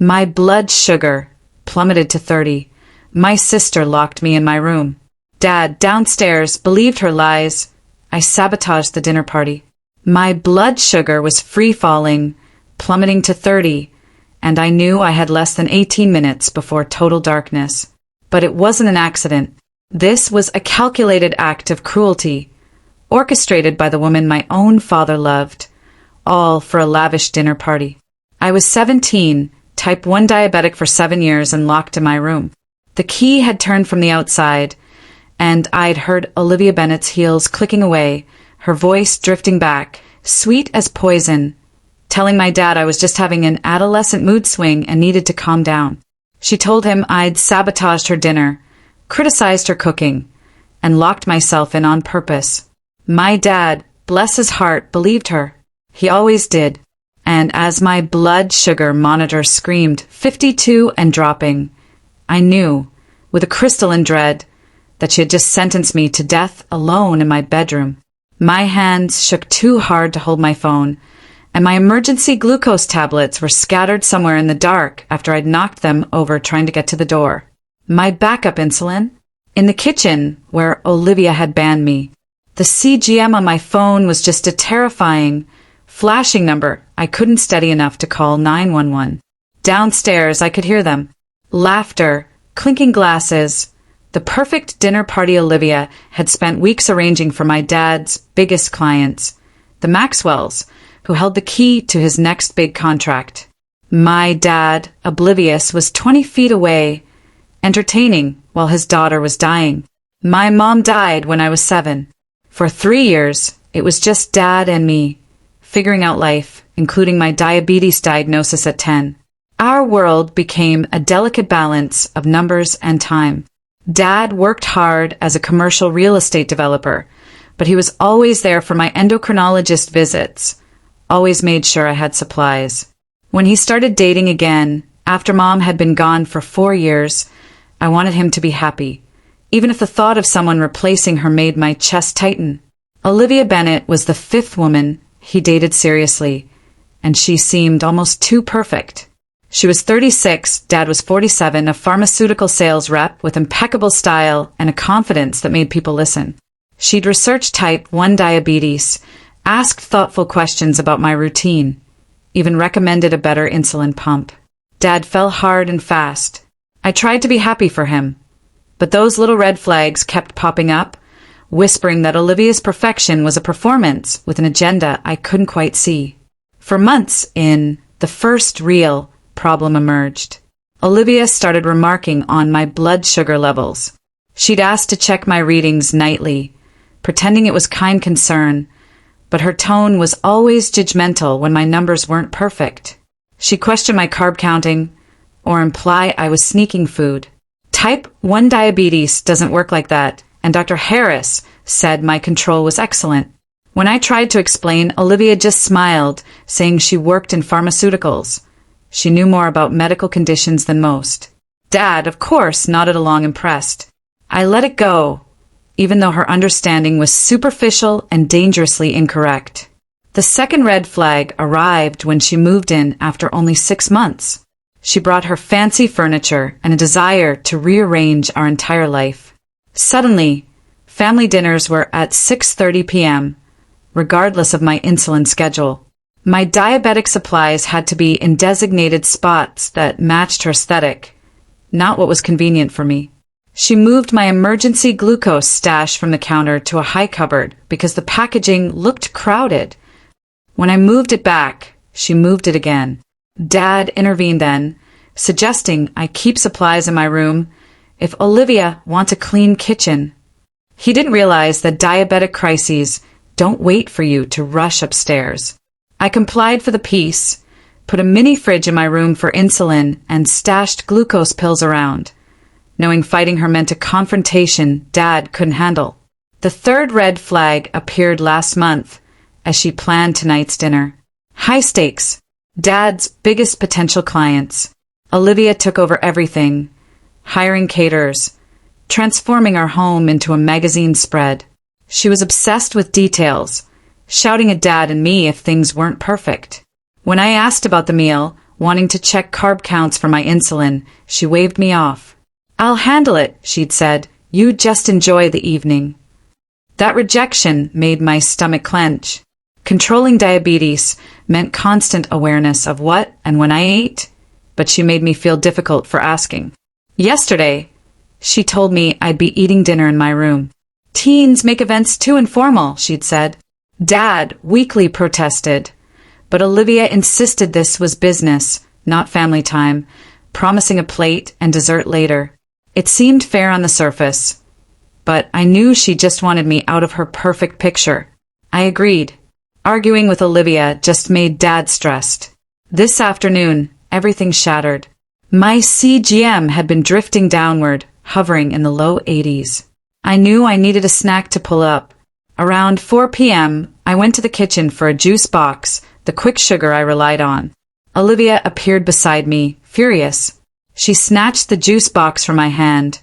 My blood sugar plummeted to 30. My sister locked me in my room. Dad, downstairs, believed her lies. I sabotaged the dinner party. My blood sugar was free-falling, plummeting to 30, and I knew I had less than 18 minutes before total darkness. But it wasn't an accident. This was a calculated act of cruelty, orchestrated by the woman my own father loved, all for a lavish dinner party. I was 17, type 1 diabetic for 7 years and locked in my room. The key had turned from the outside, and I'd heard Olivia Bennet's heels clicking away, her voice drifting back, sweet as poison, telling my dad I was just having an adolescent mood swing and needed to calm down. She told him I'd sabotaged her dinner, criticized her cooking, and locked myself in on purpose. My dad, bless his heart, believed her. He always did. And as my blood sugar monitor screamed 52 and dropping, I knew, with a crystalline dread, that she had just sentenced me to death alone in my bedroom. My hands shook too hard to hold my phone, and my emergency glucose tablets were scattered somewhere in the dark after I'd knocked them over trying to get to the door. My backup insulin? In the kitchen, where Olivia had banned me. The CGM on my phone was just a terrifying, flashing number I couldn't steady enough to call 911. Downstairs, I could hear them. Laughter, clinking glasses, the perfect dinner party Olivia had spent weeks arranging for my dad's biggest clients, the Maxwells, who held the key to his next big contract. My dad, oblivious, was 20 feet away, entertaining while his daughter was dying. My mom died when I was 7. For 3 years, it was just Dad and me, figuring out life, including my diabetes diagnosis at 10. Our world became a delicate balance of numbers and time. Dad worked hard as a commercial real estate developer, but he was always there for my endocrinologist visits, always made sure I had supplies. When he started dating again, after Mom had been gone for 4 years, I wanted him to be happy, even if the thought of someone replacing her made my chest tighten. Olivia Bennet was the 5th woman he dated seriously, and she seemed almost too perfect. She was 36, Dad was 47, a pharmaceutical sales rep with impeccable style and a confidence that made people listen. She'd researched type 1 diabetes, asked thoughtful questions about my routine, even recommended a better insulin pump. Dad fell hard and fast. I tried to be happy for him, but those little red flags kept popping up, whispering that Olivia's perfection was a performance with an agenda I couldn't quite see. For months the first real problem emerged. Olivia started remarking on my blood sugar levels. She'd asked to check my readings nightly, pretending it was kind concern, but her tone was always judgmental when my numbers weren't perfect. She questioned my carb counting, or imply I was sneaking food. Type 1 diabetes doesn't work like that, and Dr. Harris said my control was excellent. When I tried to explain, Olivia just smiled, saying she worked in pharmaceuticals. She knew more about medical conditions than most. Dad, of course, nodded along impressed. I let it go, even though her understanding was superficial and dangerously incorrect. The second red flag arrived when she moved in after only 6 months. She brought her fancy furniture and a desire to rearrange our entire life. Suddenly, family dinners were at 6:30 p.m., regardless of my insulin schedule. My diabetic supplies had to be in designated spots that matched her aesthetic, not what was convenient for me. She moved my emergency glucose stash from the counter to a high cupboard because the packaging looked crowded. When I moved it back, she moved it again. Dad intervened then, suggesting I keep supplies in my room if Olivia wants a clean kitchen. He didn't realize that diabetic crises don't wait for you to rush upstairs. I complied for the peace, put a mini fridge in my room for insulin, and stashed glucose pills around, knowing fighting her meant a confrontation Dad couldn't handle. The third red flag appeared last month as she planned tonight's dinner. High stakes. Dad's biggest potential clients. Olivia took over everything, hiring caterers, transforming our home into a magazine spread. She was obsessed with details, shouting at Dad and me if things weren't perfect. When I asked about the meal, Wanting to check carb counts for my insulin, she waved me off. "I'll handle it," she'd said. "You just enjoy the evening." That rejection made my stomach clench. Controlling diabetes meant constant awareness of what and when I ate, but she made me feel difficult for asking. Yesterday, she told me I'd be eating dinner in my room. "Teens make events too informal," she'd said. Dad weakly protested, but Olivia insisted this was business, not family time, promising a plate and dessert later. It seemed fair on the surface, but I knew she just wanted me out of her perfect picture. I agreed. Arguing with Olivia just made Dad stressed. This afternoon, everything shattered. My CGM had been drifting downward, hovering in the low 80s. I knew I needed a snack to pull up. Around 4 p.m., I went to the kitchen for a juice box, the quick sugar I relied on. Olivia appeared beside me, furious. She snatched the juice box from my hand,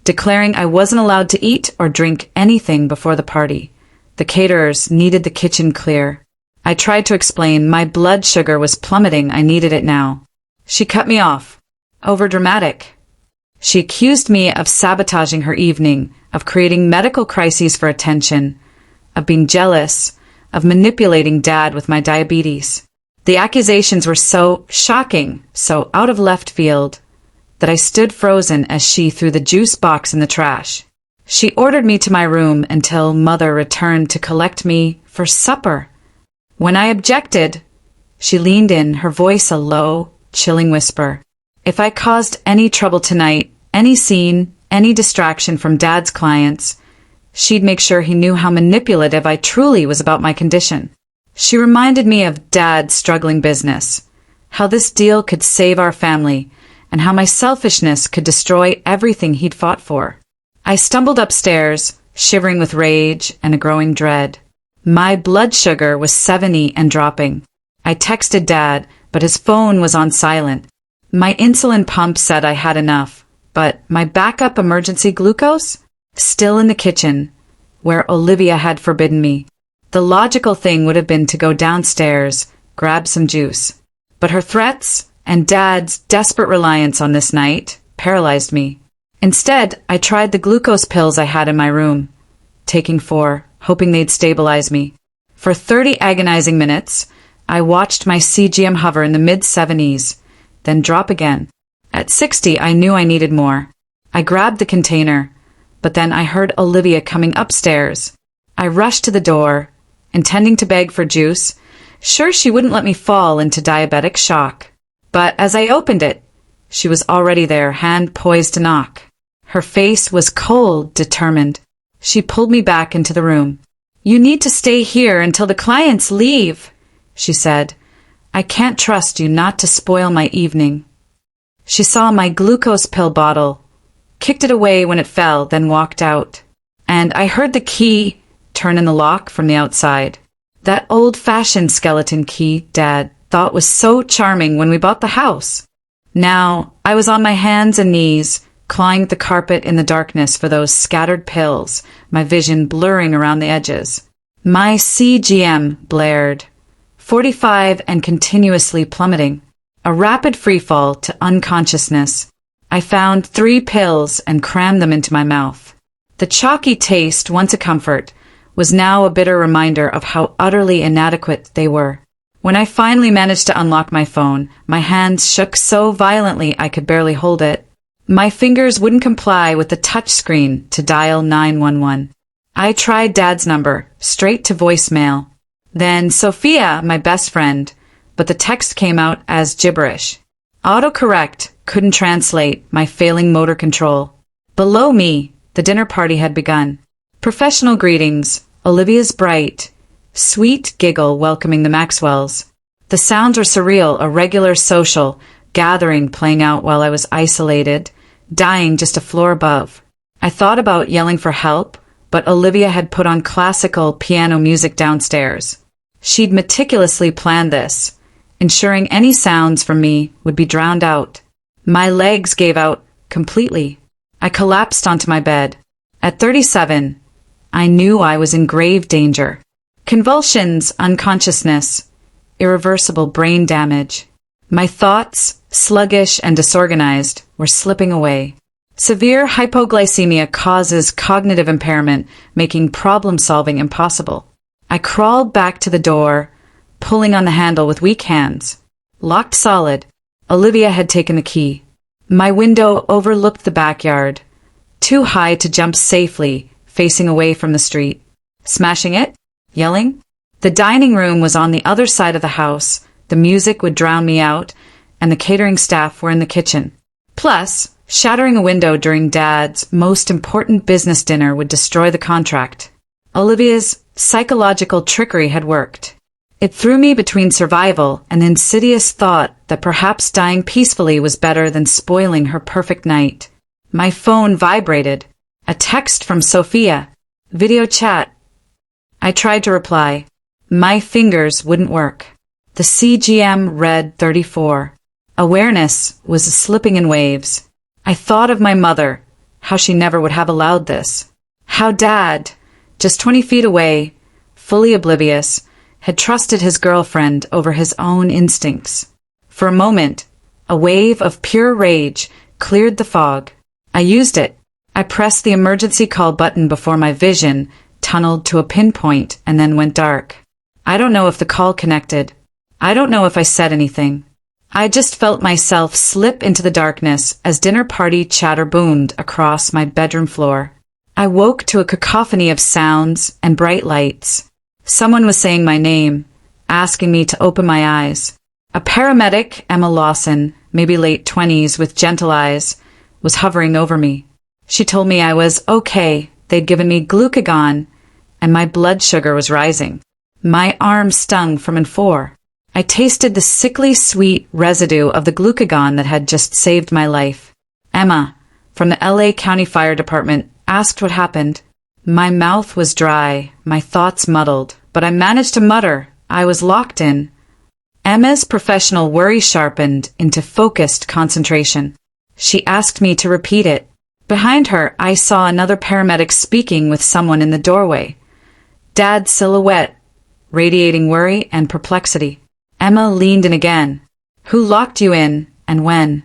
declaring I wasn't allowed to eat or drink anything before the party. The caterers needed the kitchen clear. I tried to explain my blood sugar was plummeting, I needed it now. She cut me off. Overdramatic. She accused me of sabotaging her evening, of creating medical crises for attention, of being jealous, of manipulating Dad with my diabetes. The accusations were so shocking, so out of left field, that I stood frozen as she threw the juice box in the trash. She ordered me to my room until Mother returned to collect me for supper. When I objected, she leaned in, her voice a low, chilling whisper. If I caused any trouble tonight, any scene, any distraction from Dad's clients, she'd make sure he knew how manipulative I truly was about my condition. She reminded me of Dad's struggling business, how this deal could save our family, and how my selfishness could destroy everything he'd fought for. I stumbled upstairs, shivering with rage and a growing dread. My blood sugar was 70 and dropping. I texted Dad, but his phone was on silent. My insulin pump said I had enough, but my backup emergency glucose? Still in the kitchen, where Olivia had forbidden me. The logical thing would have been to go downstairs, grab some juice. But her threats and Dad's desperate reliance on this night paralyzed me. Instead, I tried the glucose pills I had in my room, taking 4, hoping they'd stabilize me. For 30 agonizing minutes, I watched my CGM hover in the mid-70s, then drop again. At 60, I knew I needed more. I grabbed the container, but then I heard Olivia coming upstairs. I rushed to the door, intending to beg for juice, sure she wouldn't let me fall into diabetic shock. But as I opened it, she was already there, hand poised to knock. Her face was cold, determined. She pulled me back into the room. "You need to stay here until the clients leave," she said. "I can't trust you not to spoil my evening." She saw my glucose pill bottle, kicked it away when it fell, then walked out. And I heard the key turn in the lock from the outside. That old-fashioned skeleton key Dad thought was so charming when we bought the house. Now, I was on my hands and knees, clawing at the carpet in the darkness for those scattered pills, my vision blurring around the edges. My CGM blared, 45 and continuously plummeting, a rapid freefall to unconsciousness. I found 3 pills and crammed them into my mouth. The chalky taste, once a comfort, was now a bitter reminder of how utterly inadequate they were. When I finally managed to unlock my phone, my hands shook so violently I could barely hold it. My fingers wouldn't comply with the touch screen to dial 911. I tried Dad's number, straight to voicemail. Then Sophia, my best friend, but the text came out as gibberish. Autocorrect couldn't translate my failing motor control. Below me, the dinner party had begun. Professional greetings, Olivia's bright, sweet giggle welcoming the Maxwells. The sounds were surreal, a regular social gathering playing out while I was isolated, dying just a floor above. I thought about yelling for help, but Olivia had put on classical piano music downstairs. She'd meticulously planned this, ensuring any sounds from me would be drowned out. My legs gave out completely. I collapsed onto my bed. At 37, I knew I was in grave danger. Convulsions, unconsciousness, irreversible brain damage. My thoughts, sluggish and disorganized, were slipping away. Severe hypoglycemia causes cognitive impairment, making problem-solving impossible. I crawled back to the door, pulling on the handle with weak hands. Locked solid. Olivia had taken the key. My window overlooked the backyard, too high to jump safely, facing away from the street. Smashing it? Yelling? The dining room was on the other side of the house, the music would drown me out, and the catering staff were in the kitchen. Plus, shattering a window during Dad's most important business dinner would destroy the contract. Olivia's psychological trickery had worked. It threw me between survival and the insidious thought that perhaps dying peacefully was better than spoiling her perfect night. My phone vibrated. A text from Sophia. Video chat. I tried to reply. My fingers wouldn't work. The CGM read 34. Awareness was slipping in waves. I thought of my mother, how she never would have allowed this. How Dad, just 20 feet away, fully oblivious, had trusted his girlfriend over his own instincts. For a moment, a wave of pure rage cleared the fog. I used it. I pressed the emergency call button before my vision tunneled to a pinpoint and then went dark. I don't know if the call connected. I don't know if I said anything. I just felt myself slip into the darkness as dinner party chatter boomed across my bedroom floor. I woke to a cacophony of sounds and bright lights. Someone was saying my name, asking me to open my eyes. A paramedic, Emma Lawson, maybe late 20s with gentle eyes, was hovering over me. She told me I was okay, they'd given me glucagon, and my blood sugar was rising. My arm stung from N4. I tasted the sickly sweet residue of the glucagon that had just saved my life. Emma, from the LA County Fire Department, asked what happened. My mouth was dry, my thoughts muddled, but I managed to mutter. I was locked in. Emma's professional worry sharpened into focused concentration. She asked me to repeat it. Behind her, I saw another paramedic speaking with someone in the doorway. Dad's silhouette, radiating worry and perplexity. Emma leaned in again. Who locked you in, and when?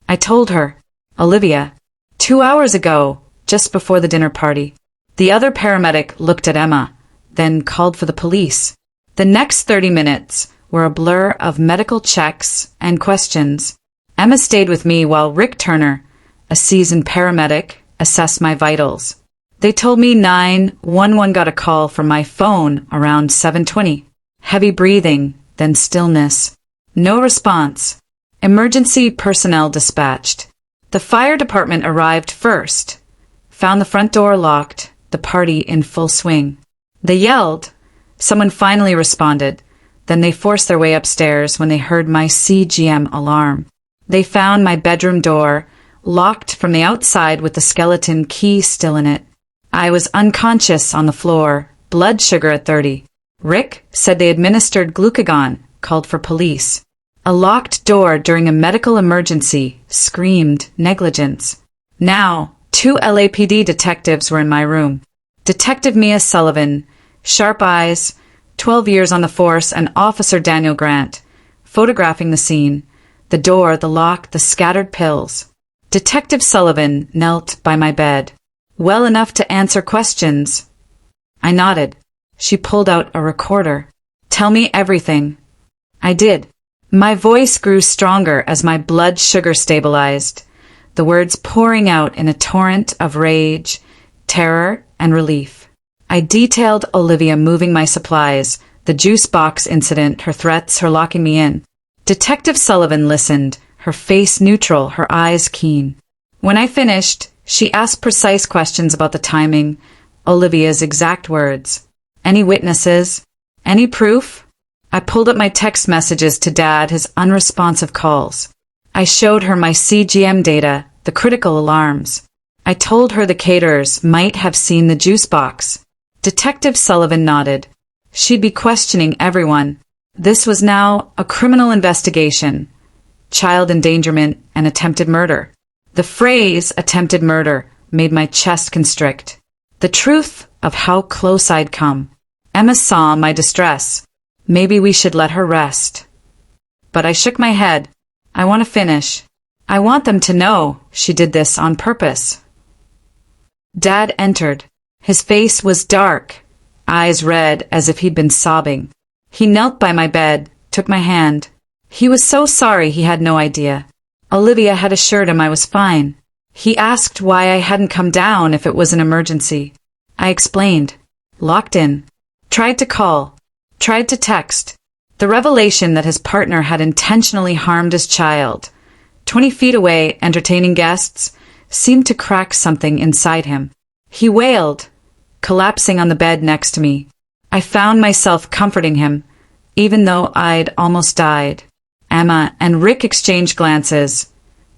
I told her. Olivia. 2 hours ago, just before the dinner party. The other paramedic looked at Emma, then called for the police. The next 30 minutes were a blur of medical checks and questions. Emma stayed with me while Rick Turner, a seasoned paramedic, assessed my vitals. They told me 911 got a call from my phone around 7:20. Heavy breathing, then stillness. No response. Emergency personnel dispatched. The fire department arrived first. Found the front door locked, the party in full swing. They yelled. Someone finally responded. Then they forced their way upstairs when they heard my CGM alarm. They found my bedroom door, locked from the outside with the skeleton key still in it. I was unconscious on the floor, blood sugar at 30. Rick said they administered glucagon, called for police. A locked door during a medical emergency screamed negligence. Now, 2 LAPD detectives were in my room. Detective Mia Sullivan, sharp eyes, 12 years on the force, and Officer Daniel Grant, photographing the scene, the door, the lock, the scattered pills. Detective Sullivan knelt by my bed. Well enough to answer questions. I nodded. She pulled out a recorder. Tell me everything. I did. My voice grew stronger as my blood sugar stabilized, the words pouring out in a torrent of rage, terror, and relief. I detailed Olivia moving my supplies, the juice box incident, her threats, her locking me in. Detective Sullivan listened, her face neutral, her eyes keen. When I finished, she asked precise questions about the timing, Olivia's exact words. Any witnesses? Any proof? I pulled up my text messages to Dad, his unresponsive calls. I showed her my CGM data, the critical alarms. I told her the caterers might have seen the juice box. Detective Sullivan nodded. She'd be questioning everyone. This was now a criminal investigation. Child endangerment and attempted murder. The phrase attempted murder made my chest constrict. The truth of how close I'd come. Emma saw my distress. Maybe we should let her rest. but I shook my head. I want to finish. I want them to know she did this on purpose. Dad entered. His face was dark, eyes red as if he'd been sobbing. He knelt by my bed, took my hand. He was so sorry he had no idea. Olivia had assured him I was fine. He asked why I hadn't come down if it was an emergency. I explained. Locked in. Tried to call. Tried to text. The revelation that his partner had intentionally harmed his child, 20 feet away entertaining guests, seemed to crack something inside him. He wailed, collapsing on the bed next to me. I found myself comforting him, even though I'd almost died. Emma and Rick exchanged glances,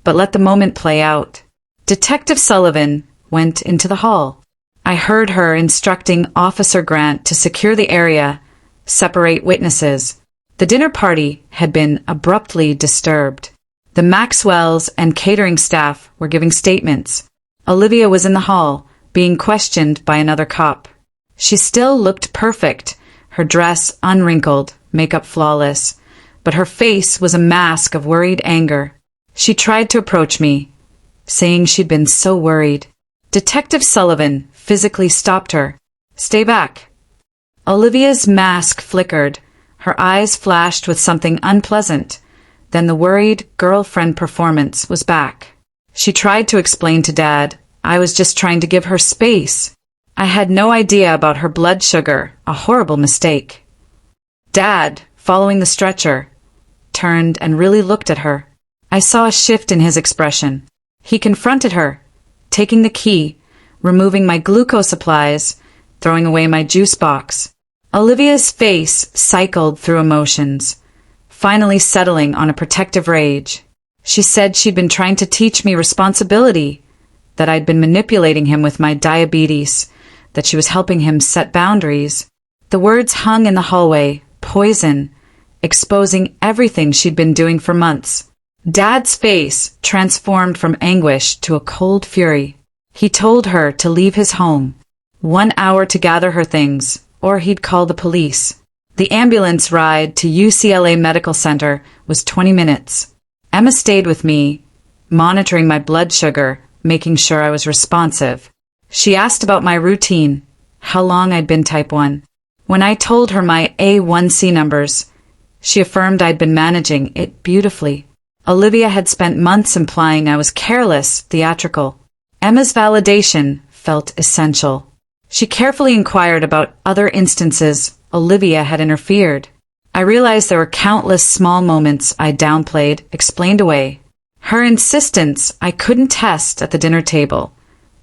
but let the moment play out. Detective Sullivan went into the hall. I heard her instructing Officer Grant to secure the area, separate witnesses. The dinner party had been abruptly disturbed. The Maxwells and catering staff were giving statements. Olivia was in the hall, being questioned by another cop. She still looked perfect, her dress unwrinkled, makeup flawless, but her face was a mask of worried anger. She tried to approach me, saying she'd been so worried. Detective Sullivan physically stopped her. Stay back. Olivia's mask flickered. Her eyes flashed with something unpleasant. Then the worried girlfriend performance was back. She tried to explain to Dad I was just trying to give her space. I had no idea about her blood sugar, a horrible mistake. Dad, following the stretcher, turned and really looked at her. I saw a shift in his expression. He confronted her, taking the key, removing my glucose supplies, throwing away my juice box. Olivia's face cycled through emotions, finally settling on a protective rage. She said she'd been trying to teach me responsibility, that I'd been manipulating him with my diabetes, that she was helping him set boundaries. The words hung in the hallway, poison, exposing everything she'd been doing for months. Dad's face transformed from anguish to a cold fury. He told her to leave his home. 1 hour to gather her things, or he'd call the police. The ambulance ride to UCLA Medical Center was 20 minutes. Emma stayed with me, monitoring my blood sugar, making sure I was responsive. She asked about my routine, how long I'd been type 1. When I told her my A1C numbers, she affirmed I'd been managing it beautifully. Olivia had spent months implying I was careless, theatrical. Emma's validation felt essential. She carefully inquired about other instances Olivia had interfered. I realized there were countless small moments I downplayed, explained away. Her insistence I couldn't test at the dinner table,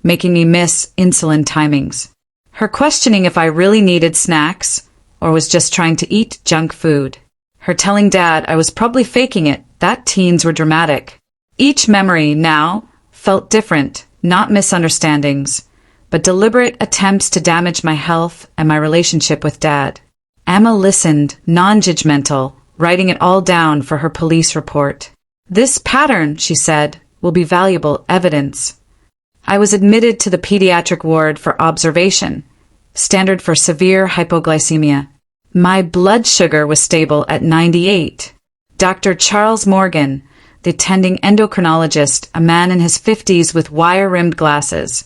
making me miss insulin timings. Her questioning if I really needed snacks or was just trying to eat junk food. Her telling Dad I was probably faking it, that teens were dramatic. Each memory now felt different, not misunderstandings, but deliberate attempts to damage my health and my relationship with Dad. Emma listened, non-judgmental, writing it all down for her police report. This pattern, she said, will be valuable evidence. I was admitted to the pediatric ward for observation, standard for severe hypoglycemia. My blood sugar was stable at 98. Dr. Charles Morgan, the attending endocrinologist, a man in his 50s with wire-rimmed glasses,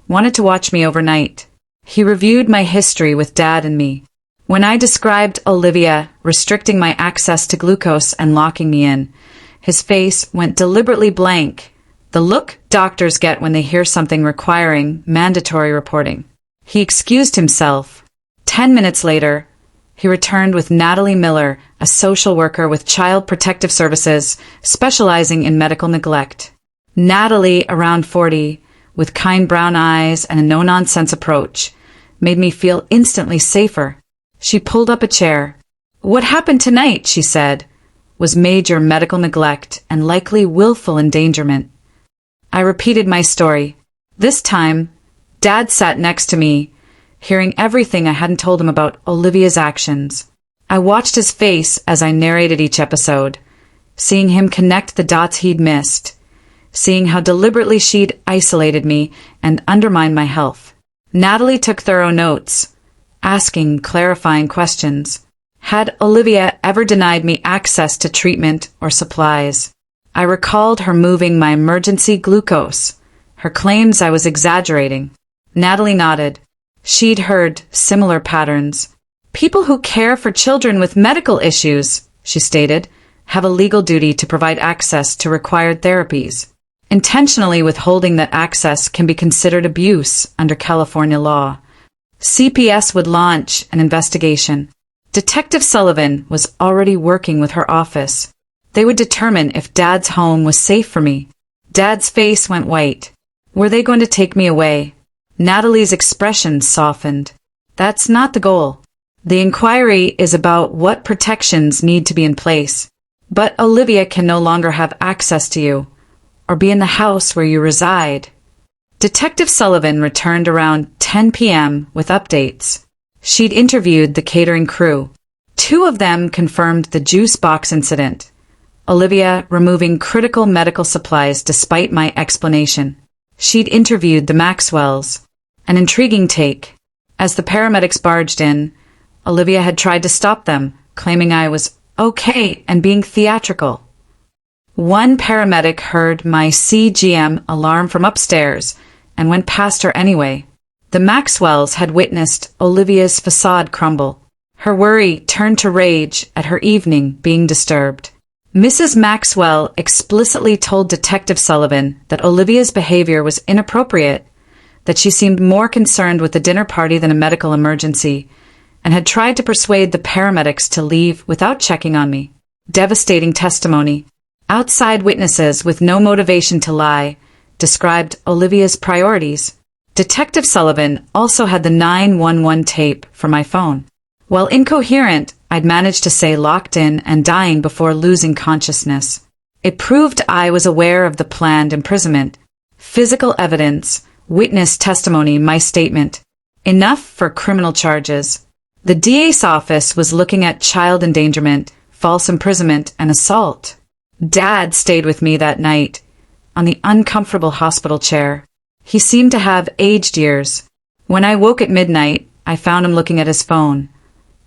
wanted to watch me overnight. He reviewed my history with Dad and me. When I described Olivia restricting my access to glucose and locking me in, his face went deliberately blank, the look doctors get when they hear something requiring mandatory reporting. He excused himself. 10 minutes later, he returned with Natalie Miller, a social worker with Child Protective Services, specializing in medical neglect. Natalie, around 40, with kind brown eyes and a no-nonsense approach, made me feel instantly safer. She pulled up a chair. What happened tonight, she said, was major medical neglect and likely willful endangerment. I repeated my story. This time, Dad sat next to me, hearing everything I hadn't told him about Olivia's actions. I watched his face as I narrated each episode, seeing him connect the dots he'd missed, seeing how deliberately she'd isolated me and undermined my health. Natalie took thorough notes, asking clarifying questions. Had Olivia ever denied me access to treatment or supplies? I recalled her moving my emergency glucose, her claims I was exaggerating. Natalie nodded. She'd heard similar patterns. People who care for children with medical issues, she stated, have a legal duty to provide access to required therapies. Intentionally withholding that access can be considered abuse under California law. CPS would launch an investigation. Detective Sullivan was already working with her office. They would determine if Dad's home was safe for me. Dad's face went white. Were they going to take me away? Natalie's expression softened. That's not the goal. The inquiry is about what protections need to be in place. But Olivia can no longer have access to you, or be in the house where you reside. Detective Sullivan returned around 10 p.m. with updates. She'd interviewed the catering crew. 2 of them confirmed the juice box incident. Olivia removing critical medical supplies despite my explanation. She'd interviewed the Maxwells. An intriguing take. As the paramedics barged in, Olivia had tried to stop them, claiming I was okay and being theatrical. One paramedic heard my CGM alarm from upstairs and went past her anyway. The Maxwells had witnessed Olivia's facade crumble. Her worry turned to rage at her evening being disturbed. Mrs. Maxwell explicitly told Detective Sullivan that Olivia's behavior was inappropriate, that she seemed more concerned with the dinner party than a medical emergency, and had tried to persuade the paramedics to leave without checking on me. Devastating testimony. Outside witnesses with no motivation to lie described Olivia's priorities. Detective Sullivan also had the 911 tape for my phone. While incoherent, I'd managed to say locked in and dying before losing consciousness. It proved I was aware of the planned imprisonment. Physical evidence, witness testimony, my statement. Enough for criminal charges. The DA's office was looking at child endangerment, false imprisonment, and assault. Dad stayed with me that night, on the uncomfortable hospital chair. He seemed to have aged years. When I woke at midnight, I found him looking at his phone,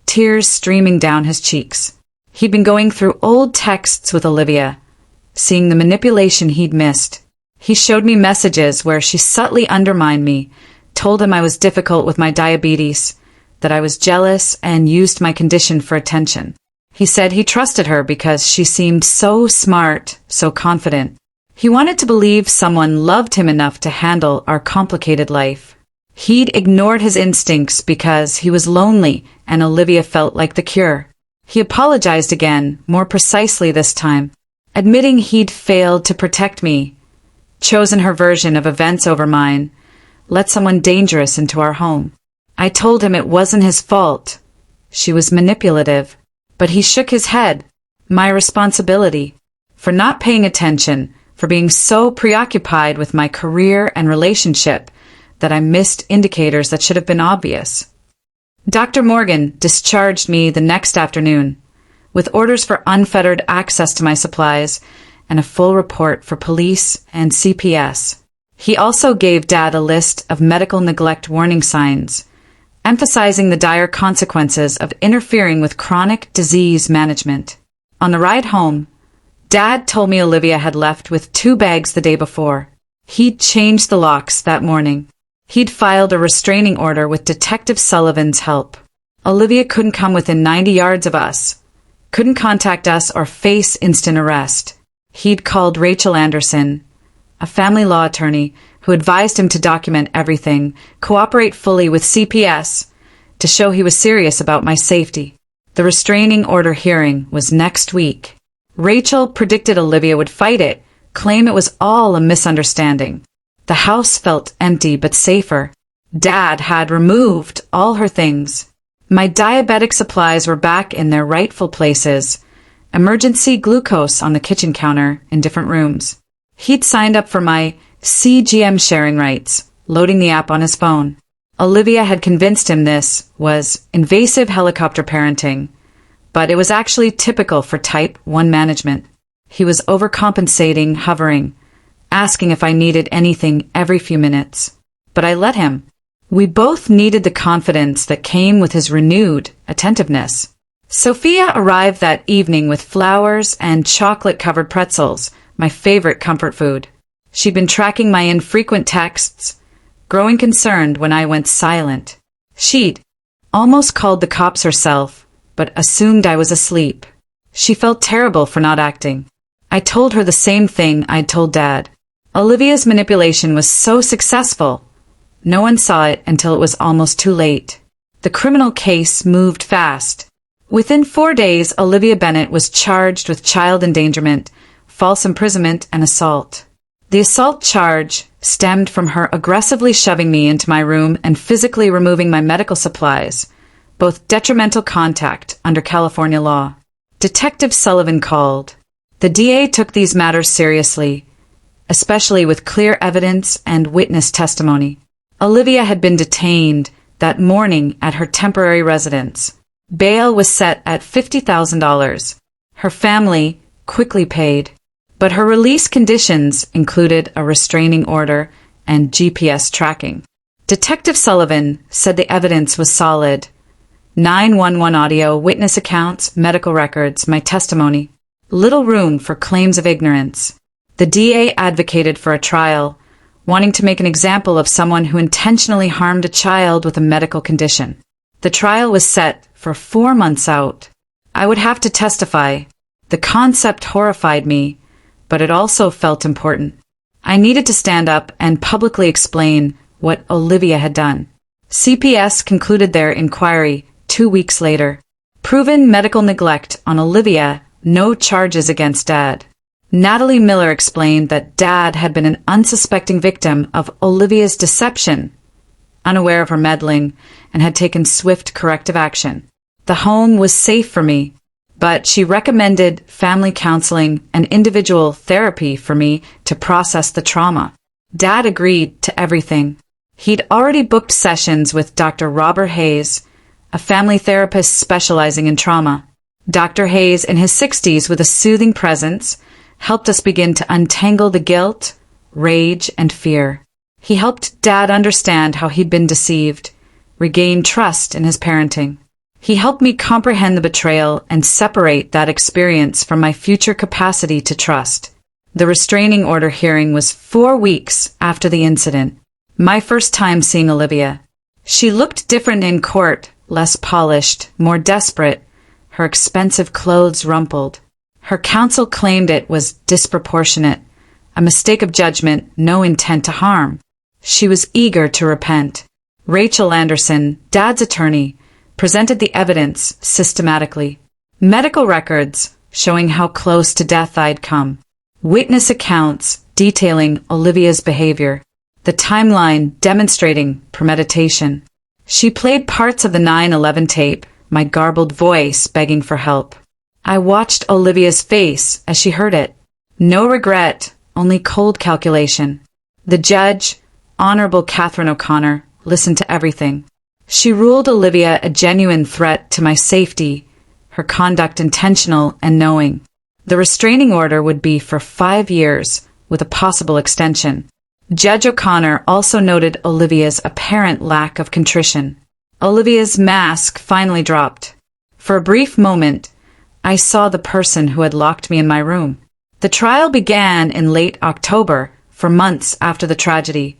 tears streaming down his cheeks. He'd been going through old texts with Olivia, seeing the manipulation he'd missed. He showed me messages where she subtly undermined me, told him I was difficult with my diabetes, that I was jealous and used my condition for attention. He said he trusted her because she seemed so smart, so confident. He wanted to believe someone loved him enough to handle our complicated life. He'd ignored his instincts because he was lonely and Olivia felt like the cure. He apologized again, more precisely this time, admitting he'd failed to protect me, chosen her version of events over mine, let someone dangerous into our home. I told him it wasn't his fault. She was manipulative. But he shook his head. My responsibility. For not paying attention, for being so preoccupied with my career and relationship that I missed indicators that should have been obvious. Dr. Morgan discharged me the next afternoon, with orders for unfettered access to my supplies and a full report for police and CPS. He also gave Dad a list of medical neglect warning signs, emphasizing the dire consequences of interfering with chronic disease management. On the ride home, Dad told me Olivia had left with 2 bags the day before. He'd changed the locks that morning. He'd filed a restraining order with Detective Sullivan's help. Olivia couldn't come within 90 yards of us, couldn't contact us or face instant arrest. He'd called Rachel Anderson, a family law attorney, who advised him to document everything, cooperate fully with CPS, to show he was serious about my safety. The restraining order hearing was next week. Rachel predicted Olivia would fight it, claim it was all a misunderstanding. The house felt empty but safer. Dad had removed all her things. My diabetic supplies were back in their rightful places. Emergency glucose on the kitchen counter in different rooms. He'd signed up for my CGM sharing rights, loading the app on his phone. Olivia had convinced him this was invasive helicopter parenting, but it was actually typical for type 1 management. He was overcompensating, hovering, asking if I needed anything every few minutes. But I let him. We both needed the confidence that came with his renewed attentiveness. Sophia arrived that evening with flowers and chocolate-covered pretzels, my favorite comfort food. She'd been tracking my infrequent texts, growing concerned when I went silent. She'd almost called the cops herself, but assumed I was asleep. She felt terrible for not acting. I told her the same thing I'd told Dad. Olivia's manipulation was so successful. No one saw it until it was almost too late. The criminal case moved fast. Within 4 days, Olivia Bennett was charged with child endangerment, false imprisonment, and assault. The assault charge stemmed from her aggressively shoving me into my room and physically removing my medical supplies, both detrimental contact under California law. Detective Sullivan called. The DA took these matters seriously, especially with clear evidence and witness testimony. Olivia had been detained that morning at her temporary residence. Bail was set at $50,000. Her family quickly paid, but her release conditions included a restraining order and GPS tracking. Detective Sullivan said the evidence was solid. 911 audio, witness accounts, medical records, my testimony. Little room for claims of ignorance. The DA advocated for a trial, wanting to make an example of someone who intentionally harmed a child with a medical condition. The trial was set for 4 months out. I would have to testify. The concept horrified me, but it also felt important. I needed to stand up and publicly explain what Olivia had done. CPS concluded their inquiry 2 weeks later. Proven medical neglect on Olivia, no charges against Dad. Natalie Miller explained that Dad had been an unsuspecting victim of Olivia's deception, unaware of her meddling, and had taken swift corrective action. The home was safe for me, but she recommended family counseling and individual therapy for me to process the trauma. Dad agreed to everything. He'd already booked sessions with Dr. Robert Hayes, a family therapist specializing in trauma. Dr. Hayes, in his 60s with a soothing presence, helped us begin to untangle the guilt, rage, and fear. He helped Dad understand how he'd been deceived, regain trust in his parenting. He helped me comprehend the betrayal and separate that experience from my future capacity to trust. The restraining order hearing was 4 weeks after the incident. My first time seeing Olivia. She looked different in court, less polished, more desperate, her expensive clothes rumpled. Her counsel claimed it was disproportionate, a mistake of judgment, no intent to harm. She was eager to repent. Rachel Anderson, Dad's attorney, presented the evidence systematically. Medical records showing how close to death I'd come. Witness accounts detailing Olivia's behavior. The timeline demonstrating premeditation. She played parts of the 9/11 tape, my garbled voice begging for help. I watched Olivia's face as she heard it. No regret, only cold calculation. The judge, Honorable Catherine O'Connor, listened to everything. She ruled Olivia a genuine threat to my safety, her conduct intentional and knowing. The restraining order would be for 5 years, with a possible extension. Judge O'Connor also noted Olivia's apparent lack of contrition. Olivia's mask finally dropped. For a brief moment, I saw the person who had locked me in my room. The trial began in late October, for months after the tragedy,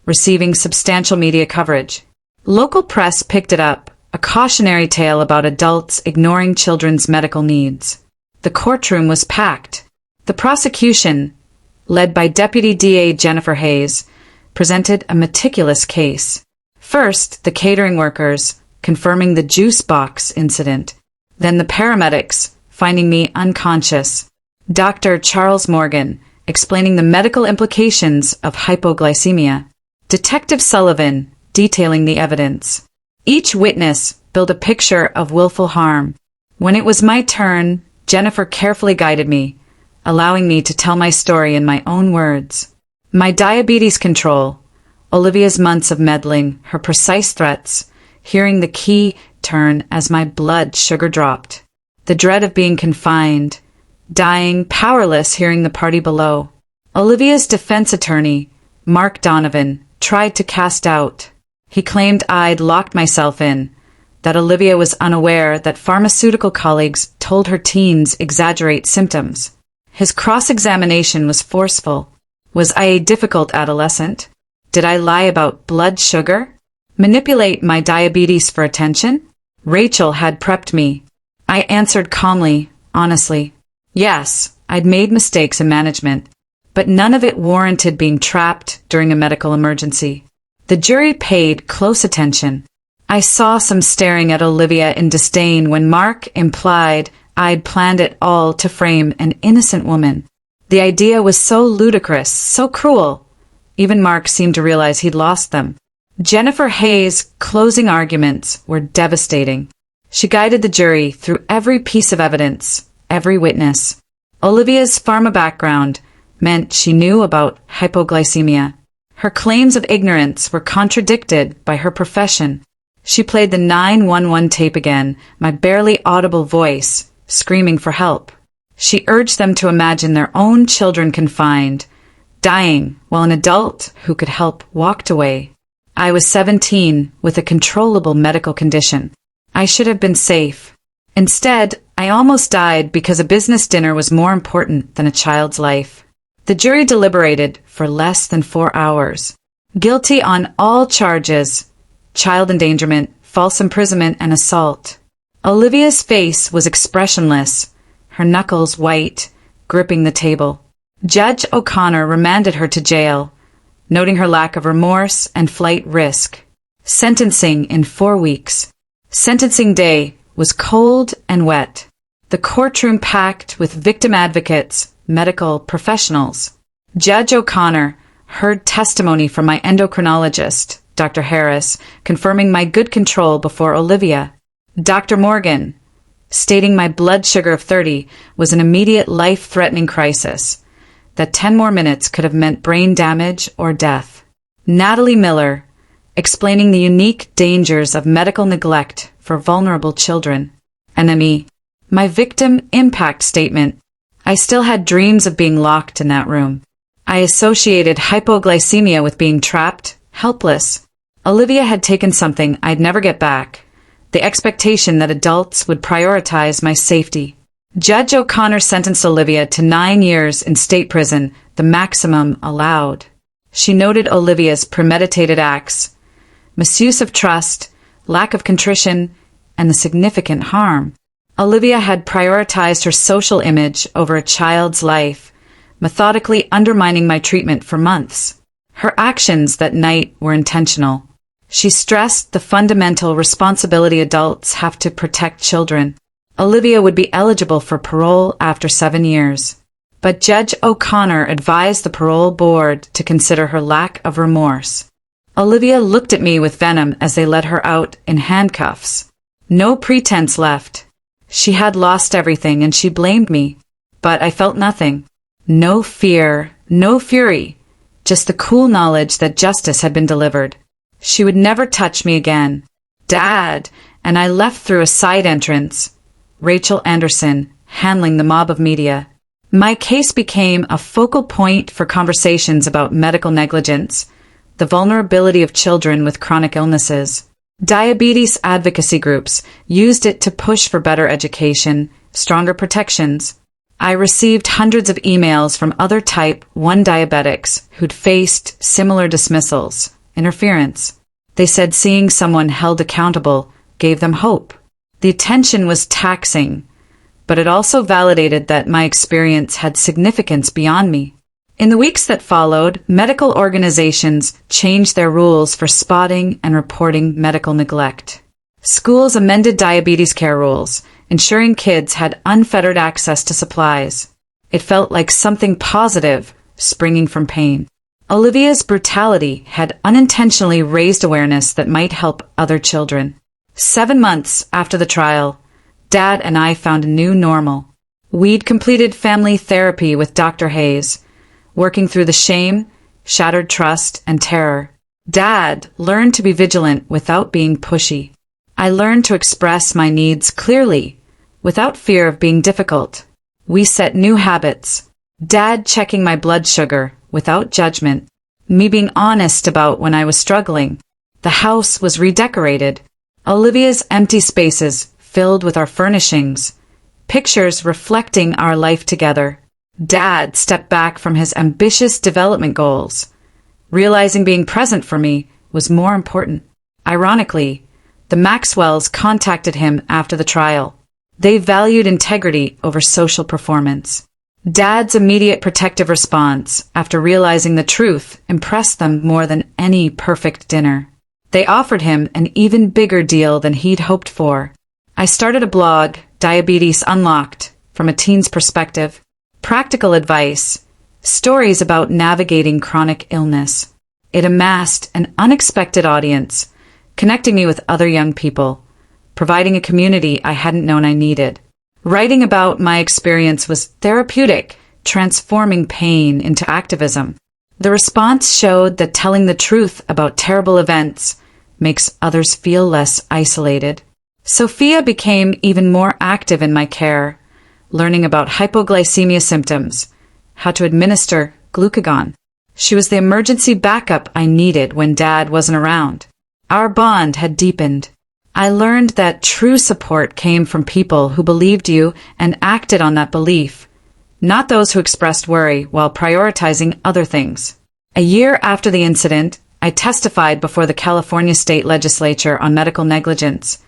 receiving substantial media coverage. Local press picked it up, a cautionary tale about adults ignoring children's medical needs. The courtroom was packed. The prosecution, led by Deputy DA Jennifer Hayes, presented a meticulous case. First, the catering workers, confirming the juice box incident. Then the paramedics, finding me unconscious. Dr. Charles Morgan, explaining the medical implications of hypoglycemia. Detective Sullivan, detailing the evidence. Each witness built a picture of willful harm. When it was my turn, Jennifer carefully guided me, allowing me to tell my story in my own words. My diabetes control, Olivia's months of meddling, her precise threats, hearing the key turn as my blood sugar dropped. The dread of being confined, dying, powerless, hearing the party below. Olivia's defense attorney, Mark Donovan, tried to cast doubt. He claimed I'd locked myself in, that Olivia was unaware that pharmaceutical colleagues told her teens exaggerate symptoms. His cross-examination was forceful. Was I a difficult adolescent? Did I lie about blood sugar? Manipulate my diabetes for attention? Rachel had prepped me. I answered calmly, honestly. Yes, I'd made mistakes in management, but none of it warranted being trapped during a medical emergency. The jury paid close attention. I saw some staring at Olivia in disdain when Mark implied I'd planned it all to frame an innocent woman. The idea was so ludicrous, so cruel. Even Mark seemed to realize he'd lost them. Jennifer Hayes' closing arguments were devastating. She guided the jury through every piece of evidence, every witness. Olivia's pharma background meant she knew about hypoglycemia. Her claims of ignorance were contradicted by her profession. She played the 911 tape again, my barely audible voice, screaming for help. She urged them to imagine their own children confined, dying, while an adult who could help walked away. I was 17 with a controllable medical condition. I should have been safe. Instead, I almost died because a business dinner was more important than a child's life. The jury deliberated for less than 4 hours. Guilty on all charges: child endangerment, false imprisonment, and assault. Olivia's face was expressionless, her knuckles white, gripping the table. Judge O'Connor remanded her to jail, noting her lack of remorse and flight risk. Sentencing in 4 weeks. Sentencing day was cold and wet. The courtroom packed with victim advocates, medical professionals. Judge O'Connor heard testimony from my endocrinologist, Dr. Harris, confirming my good control before Olivia. Dr. Morgan, stating my blood sugar of 30 was an immediate life-threatening crisis, that 10 more minutes could have meant brain damage or death. Natalie Miller, explaining the unique dangers of medical neglect for vulnerable children. NME, my victim impact statement. I still had dreams of being locked in that room. I associated hypoglycemia with being trapped, helpless. Olivia had taken something I'd never get back, the expectation that adults would prioritize my safety. Judge O'Connor sentenced Olivia to 9 years in state prison, the maximum allowed. She noted Olivia's premeditated acts, misuse of trust, lack of contrition, and the significant harm. Olivia had prioritized her social image over a child's life, methodically undermining my treatment for months. Her actions that night were intentional. She stressed the fundamental responsibility adults have to protect children. Olivia would be eligible for parole after 7 years. But Judge O'Connor advised the parole board to consider her lack of remorse. Olivia looked at me with venom as they let her out in handcuffs. No pretense left. She had lost everything and she blamed me. But I felt nothing. No fear, no fury. Just the cool knowledge that justice had been delivered. She would never touch me again. Dad! And I left through a side entrance. Rachel Anderson, handling the mob of media. My case became a focal point for conversations about medical negligence, the vulnerability of children with chronic illnesses. Diabetes advocacy groups used it to push for better education, stronger protections. I received hundreds of emails from other type 1 diabetics who'd faced similar dismissals, interference. They said seeing someone held accountable gave them hope. The attention was taxing, but it also validated that my experience had significance beyond me. In the weeks that followed, medical organizations changed their rules for spotting and reporting medical neglect. Schools amended diabetes care rules, ensuring kids had unfettered access to supplies. It felt like something positive springing from pain. Olivia's brutality had unintentionally raised awareness that might help other children. 7 months after the trial, Dad and I found a new normal. We'd completed family therapy with Dr. Hayes, working through the shame, shattered trust, and terror. Dad learned to be vigilant without being pushy. I learned to express my needs clearly, without fear of being difficult. We set new habits. Dad checking my blood sugar without judgment. Me being honest about when I was struggling. The house was redecorated. Olivia's empty spaces filled with our furnishings, pictures reflecting our life together. Dad stepped back from his ambitious development goals, realizing being present for me was more important. Ironically, the Maxwells contacted him after the trial. They valued integrity over social performance. Dad's immediate protective response, after realizing the truth, impressed them more than any perfect dinner. They offered him an even bigger deal than he'd hoped for. I started a blog, Diabetes Unlocked, from a teen's perspective. Practical advice, stories about navigating chronic illness. It amassed an unexpected audience, connecting me with other young people, providing a community I hadn't known I needed. Writing about my experience was therapeutic, transforming pain into activism. The response showed that telling the truth about terrible events makes others feel less isolated. Sophia became even more active in my care, learning about hypoglycemia symptoms, how to administer glucagon. She was the emergency backup I needed when Dad wasn't around. Our bond had deepened. I learned that true support came from people who believed you and acted on that belief, not those who expressed worry while prioritizing other things. A year after the incident, I testified before the California State Legislature on medical negligence,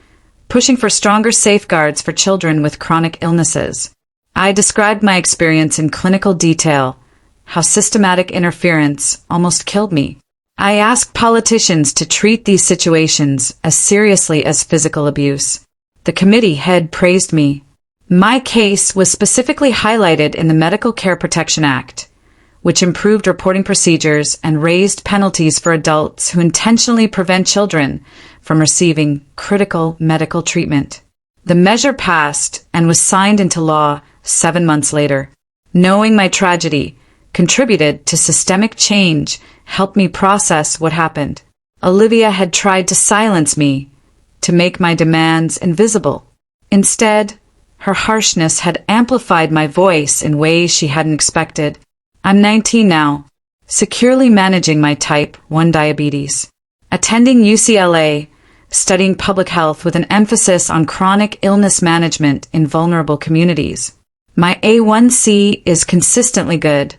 pushing for stronger safeguards for children with chronic illnesses. I described my experience in clinical detail, how systematic interference almost killed me. I asked politicians to treat these situations as seriously as physical abuse. The committee head praised me. My case was specifically highlighted in the Medical Care Protection Act, which improved reporting procedures and raised penalties for adults who intentionally prevent children from receiving critical medical treatment. The measure passed and was signed into law 7 months later. Knowing my tragedy contributed to systemic change helped me process what happened. Olivia had tried to silence me, to make my demands invisible. Instead, her harshness had amplified my voice in ways she hadn't expected. I'm 19 now, securely managing my type 1 diabetes, attending UCLA, studying public health with an emphasis on chronic illness management in vulnerable communities. My A1C is consistently good,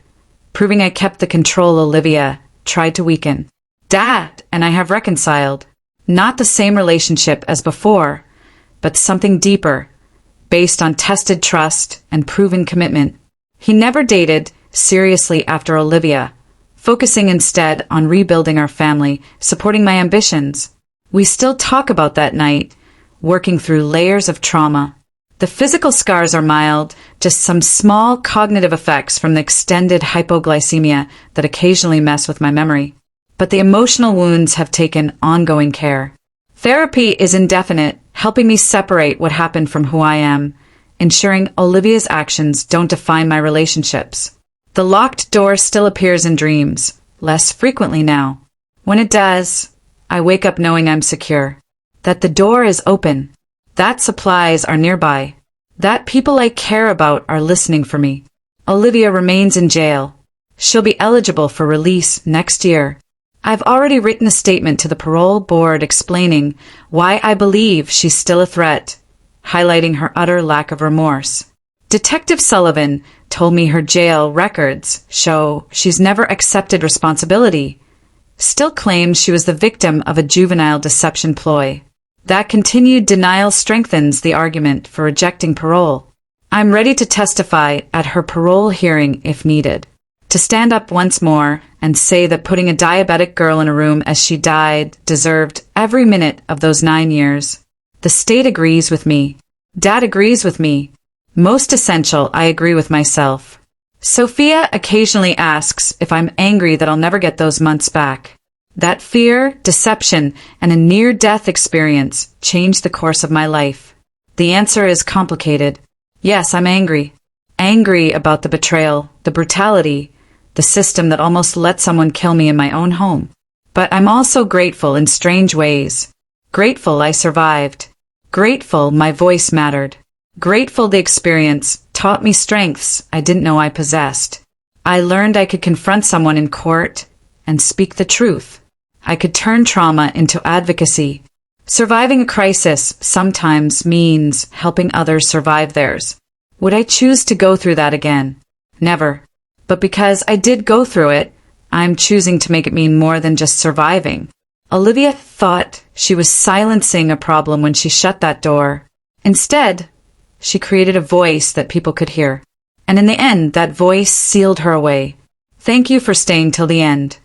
proving I kept the control Olivia tried to weaken. Dad and I have reconciled. Not the same relationship as before, but something deeper, based on tested trust and proven commitment. He never dated seriously after Olivia, focusing instead on rebuilding our family, supporting my ambitions. We still talk about that night, working through layers of trauma. The physical scars are mild, just some small cognitive effects from the extended hypoglycemia that occasionally mess with my memory. But the emotional wounds have taken ongoing care. Therapy is indefinite, helping me separate what happened from who I am, ensuring Olivia's actions don't define my relationships. The locked door still appears in dreams, less frequently now. When it does, I wake up knowing I'm secure, that the door is open, that supplies are nearby, that people I care about are listening for me. Olivia remains in jail. She'll be eligible for release next year. I've already written a statement to the parole board explaining why I believe she's still a threat, highlighting her utter lack of remorse. Detective Sullivan told me her jail records show she's never accepted responsibility, still claims she was the victim of a juvenile deception ploy. That continued denial strengthens the argument for rejecting parole. I'm ready to testify at her parole hearing if needed, to stand up once more and say that putting a diabetic girl in a room as she died deserved every minute of those 9 years. The state agrees with me. Dad agrees with me. Most essential, I agree with myself. Sophia occasionally asks if I'm angry that I'll never get those months back. That fear, deception, and a near-death experience changed the course of my life. The answer is complicated. Yes, I'm angry. Angry about the betrayal, the brutality, the system that almost let someone kill me in my own home. But I'm also grateful in strange ways. Grateful I survived. Grateful my voice mattered. Grateful the experience taught me strengths I didn't know I possessed. I learned I could confront someone in court and speak the truth. I could turn trauma into advocacy, Surviving a crisis sometimes means helping others survive theirs. Would I choose to go through that again? Never. But because I did go through it, I'm choosing to make it mean more than just surviving. Olivia thought she was silencing a problem when she shut that door. Instead, she created a voice that people could hear. And in the end, that voice sealed her away. Thank you for staying till the end.